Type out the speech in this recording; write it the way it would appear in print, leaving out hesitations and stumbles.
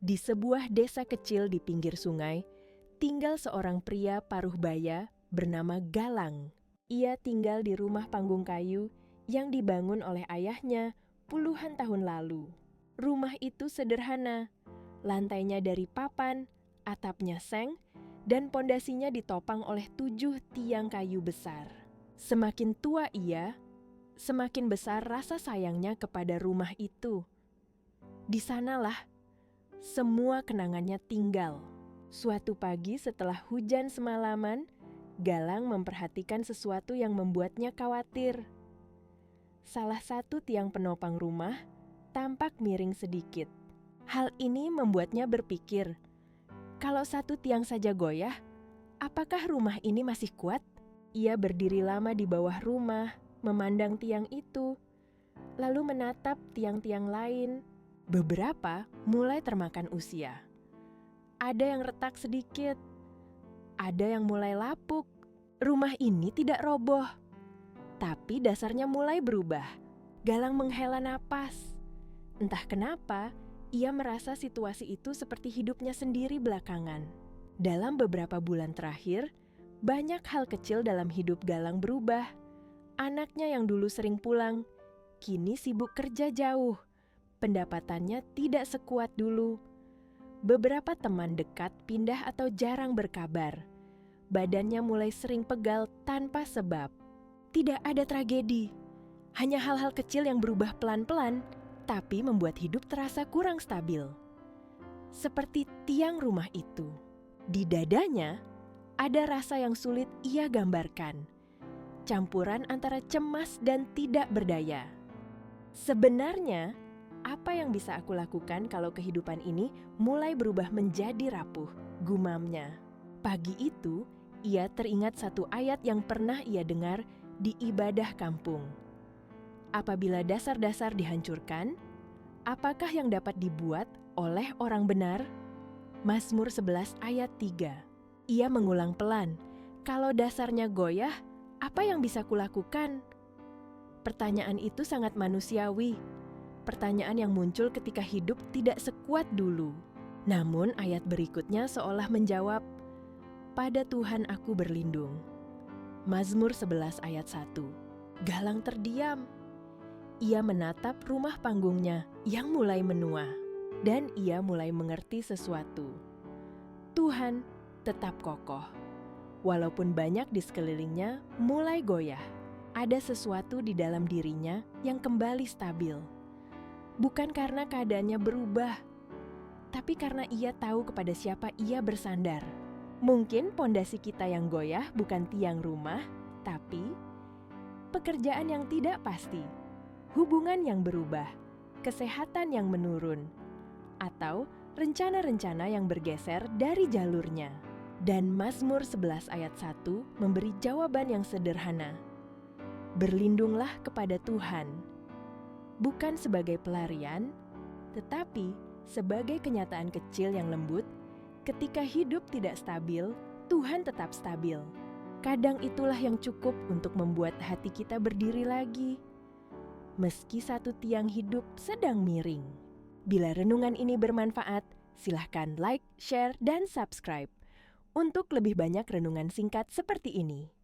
Di sebuah desa kecil di pinggir sungai, tinggal seorang pria paruh baya bernama Galang. Ia tinggal di rumah panggung kayu yang dibangun oleh ayahnya puluhan tahun lalu. Rumah itu sederhana, lantainya dari papan, atapnya seng, dan pondasinya ditopang oleh 7 tiang kayu besar. Semakin tua ia, semakin besar rasa sayangnya kepada rumah itu. Di sanalah semua kenangannya tinggal. Suatu pagi setelah hujan semalaman, Galang memperhatikan sesuatu yang membuatnya khawatir. Salah satu tiang penopang rumah tampak miring sedikit. Hal ini membuatnya berpikir, kalau satu tiang saja goyah, apakah rumah ini masih kuat? Ia berdiri lama di bawah rumah, memandang tiang itu, lalu menatap tiang-tiang lain. Beberapa mulai termakan usia. Ada yang retak sedikit, ada yang mulai lapuk. Rumah ini tidak roboh, tapi dasarnya mulai berubah. Galang menghela napas. Entah kenapa, ia merasa situasi itu seperti hidupnya sendiri belakangan. Dalam beberapa bulan terakhir, banyak hal kecil dalam hidup Galang berubah. Anaknya yang dulu sering pulang, kini sibuk kerja jauh. Pendapatannya tidak sekuat dulu. Beberapa teman dekat pindah atau jarang berkabar. Badannya mulai sering pegal tanpa sebab. Tidak ada tragedi, hanya hal-hal kecil yang berubah pelan-pelan, tapi membuat hidup terasa kurang stabil. Seperti tiang rumah itu. Di dadanya, ada rasa yang sulit ia gambarkan. Campuran antara cemas dan tidak berdaya. Sebenarnya, apa yang bisa aku lakukan kalau kehidupan ini mulai berubah menjadi rapuh, gumamnya. Pagi itu, ia teringat satu ayat yang pernah ia dengar di ibadah kampung. Apabila dasar-dasar dihancurkan, apakah yang dapat dibuat oleh orang benar? Mazmur 11 ayat 3. Ia mengulang pelan, kalau dasarnya goyah, apa yang bisa kulakukan? Pertanyaan itu sangat manusiawi. Pertanyaan yang muncul ketika hidup tidak sekuat dulu. Namun ayat berikutnya seolah menjawab, pada Tuhan aku berlindung. Mazmur 11 ayat 1. Galang terdiam. Ia menatap rumah panggungnya yang mulai menua. Dan ia mulai mengerti sesuatu. Tuhan tetap kokoh. Walaupun banyak di sekelilingnya mulai goyah, ada sesuatu di dalam dirinya yang kembali stabil. Bukan karena keadaannya berubah, tapi karena ia tahu kepada siapa ia bersandar. Mungkin pondasi kita yang goyah bukan tiang rumah, tapi pekerjaan yang tidak pasti, hubungan yang berubah, kesehatan yang menurun, atau rencana-rencana yang bergeser dari jalurnya. Dan Mazmur 11 ayat 1 memberi jawaban yang sederhana. Berlindunglah kepada Tuhan. Bukan sebagai pelarian, tetapi sebagai kenyataan kecil yang lembut. Ketika hidup tidak stabil, Tuhan tetap stabil. Kadang itulah yang cukup untuk membuat hati kita berdiri lagi. Meski satu tiang hidup sedang miring. Bila renungan ini bermanfaat, silahkan like, share, dan subscribe untuk lebih banyak renungan singkat seperti ini.